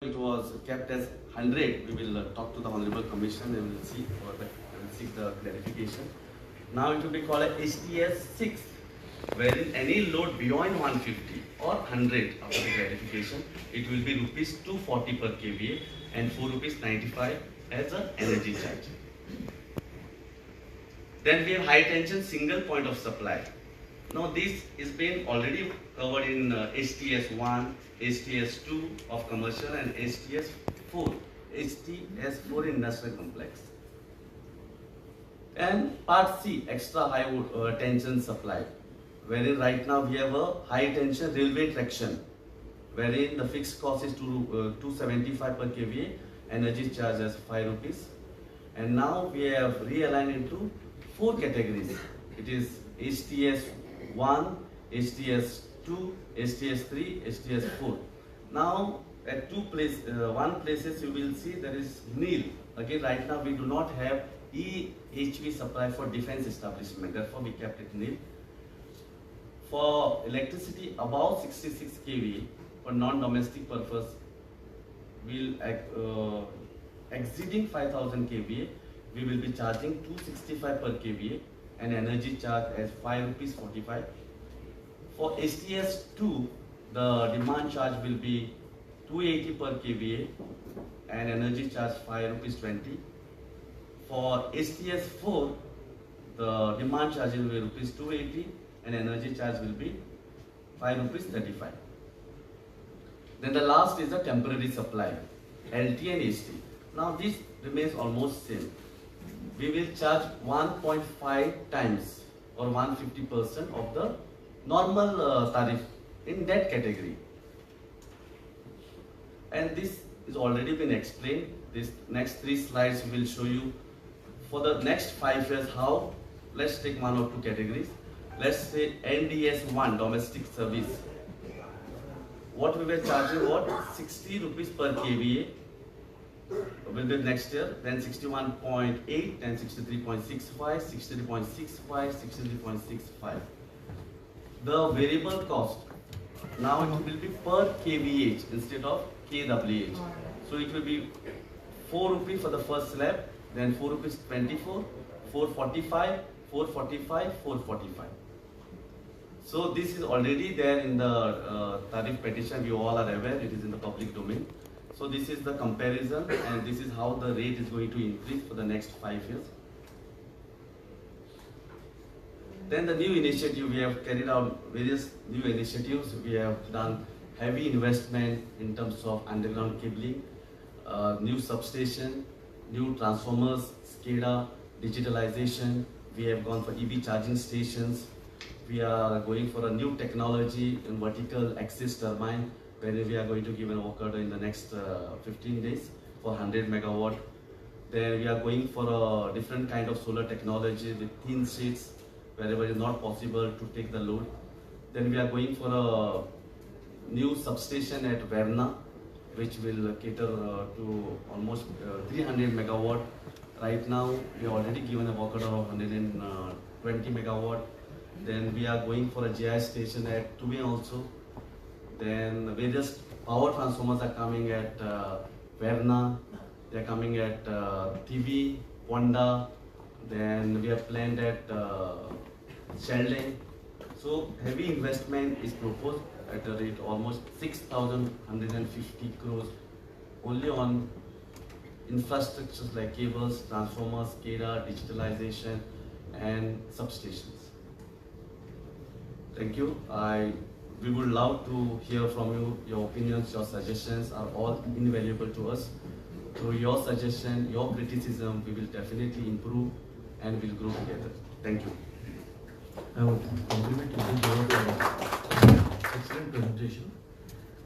It was kept as 100. We will talk to the Honorable Commission and we will see or seek the clarification. Now it will be called a HTS 6, wherein any load beyond 150 or 100 after the clarification, it will be rupees 240 per kVA and 4 rupees 95 as an energy charge. Then we have high tension single point of supply. Now this is been already covered in HTS 1, HTS 2 of commercial and HTS 4, industrial complex. And part C, extra high tension supply, wherein right now we have a high tension railway traction, wherein the fixed cost is 275 per kVA, energy charge as 5 rupees. And now we have realigned into 4 categories. It is HTS 1, HTS 2, HTS 3, HTS 4. Now at one places you will see there is nil. Again, right now we do not have EHV supply for defense establishment, therefore we kept it nil. For electricity above 66 kVA for non-domestic purpose, will exceeding 5000 kVA, we will be charging 265 per kVA and energy charge as 5 rupees 45. For HTS 2, the demand charge will be 280 per kVA and energy charge 5 rupees 20. For HTS 4, the demand charge will be rupees 280 and energy charge will be 5 rupees 35. Then the last is the temporary supply, LT and HT. Now this remains almost same. We will charge 1.5 times or 150% of the normal tariff in that category. And this is already been explained. This next 3 slides will show you for the next 5 years how. Let's take 1 or 2 categories. Let's say NDS 1, domestic service. What we were charging, 60 rupees per kVA will be next year, then 61.8, then 63.65, 63.65, 63.65. The variable cost, now it will be per kVH instead of kWh. So it will be 4 rupees for the first slab, then 4 rupees 24, 445, 445, 445. So this is already there in the tariff petition. We all are aware, it is in the public domain. So this is the comparison and this is how the rate is going to increase for the next 5 years. Then the new initiative, we have carried out various new initiatives. We have done heavy investment in terms of underground cabling, new substation, new transformers, SCADA, digitalization. We have gone for EV charging stations. We are going for a new technology in vertical axis turbine, where we are going to give an work order in the next 15 days for 100 megawatt. Then we are going for a different kind of solar technology with thin sheets, wherever it is not possible to take the load. Then we are going for a new substation at Verna, which will cater to almost 300 megawatt. Right now, we have already given a work order of 120 megawatt. Then we are going for a GIS station at Tuve also. Then various power transformers are coming at Verna. They are coming at TV, Ponda. Then we have planned at Sheldon. So heavy investment is proposed at a rate almost 6,150 crores only on infrastructures like cables, transformers, SCADA, digitalization and substations. Thank you. We would love to hear from you. Your opinions, your suggestions are all invaluable to us. Through your suggestion, your criticism, we will definitely improve and we'll grow together. Thank you. I would compliment you for your excellent presentation.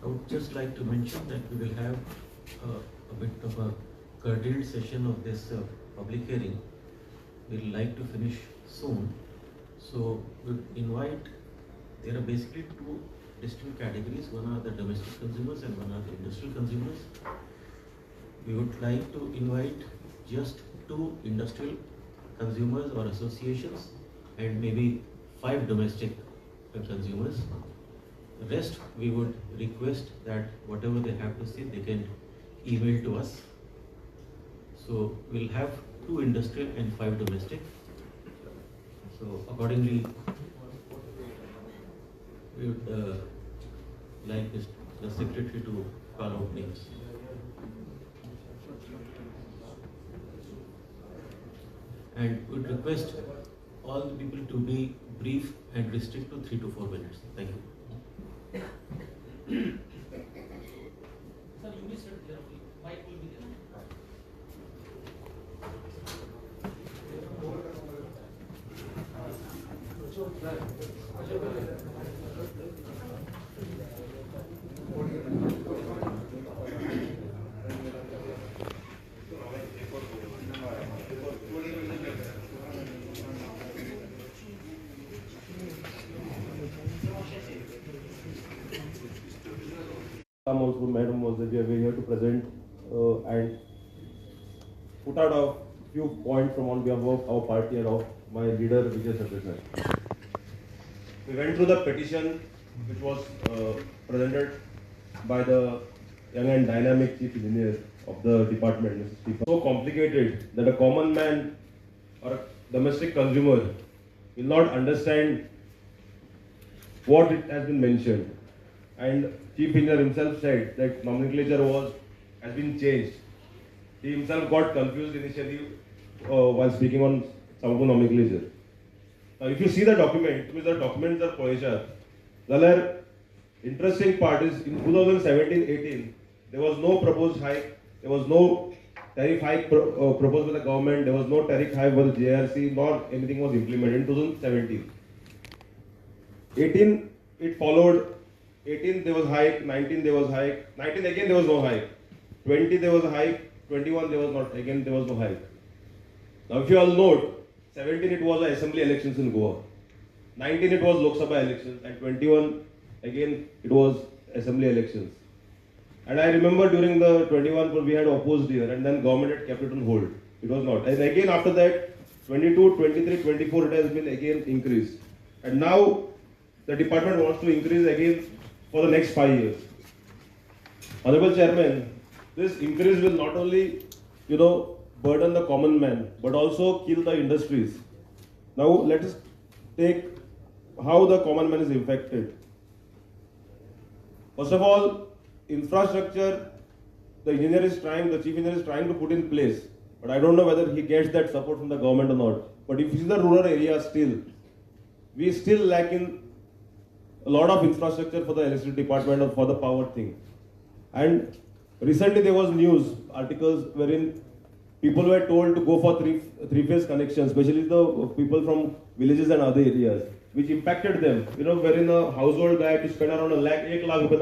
I would just like to mention that we will have a bit of a curtailed session of this public hearing. We would like to finish soon. So we invite, there are basically 2 distinct categories. One are the domestic consumers and one are the industrial consumers. We would like to invite just 2 industrial consumers or associations and maybe 5 domestic consumers. The rest we would request that whatever they have to say they can emailed to us. So we'll have 2 industrial and 5 domestic. So accordingly, we would like the secretary to call out names. And would request all the people to be brief and restrict to 3 to 4 minutes. Thank you. Sir, you missed it carefully. Mic will be there. Also, Madam was that we are here to present and put out a few points from on behalf of our party and of my leader, Vijay Sardesai. We went through the petition which was presented by the young and dynamic chief engineer of the department, Mr. Stephen. So complicated that a common man or a domestic consumer will not understand what it has been mentioned. And Chief Engineer himself said that nomenclature has been changed. He himself got confused initially while speaking on some of the nomenclature. Now, if you see the document, the documents are Poesha. The interesting part is in 2017-18, there was no proposed hike, there was no tariff hike proposed by the government, there was no tariff hike by the JRC, nor anything was implemented in 2017. 18, it followed. 18 there was hike, 19 there was hike, 19 again there was no hike, 20 there was a hike, 21 there was not, again there was no hike. Now if you all note, 17 it was the assembly elections in Goa, 19 it was Lok Sabha elections, and 21 again it was assembly elections. And I remember during the 21 we had opposed here, and then government had kept it on hold. It was not. And again after that, 22, 23, 24 it has been again increased. And now the department wants to increase again for the next 5 years. Honorable Chairman, this increase will not only, burden the common man, but also kill the industries. Now let us take how the common man is affected. First of all, infrastructure, the chief engineer is trying to put in place, but I don't know whether he gets that support from the government or not. But if you see the rural areas we still lack in a lot of infrastructure for the electricity department or for the power thing. And recently there was news articles wherein people were told to go for three-phase connections, especially the people from villages and other areas, which impacted them. Wherein a household guy to spend around 1 lakh rupees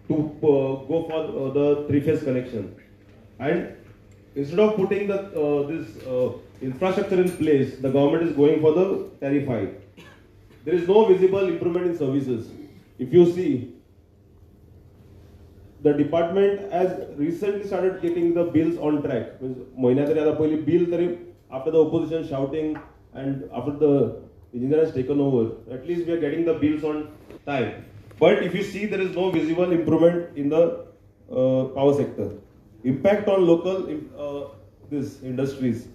to go for the three-phase connection. And instead of putting this infrastructure in place, the government is going for the tariff hike. There is no visible improvement in services. If you see, the department has recently started getting the bills on track. After the opposition shouting and after the engineer has taken over, at least we are getting the bills on time. But if you see, there is no visible improvement in the power sector. Impact on local industries.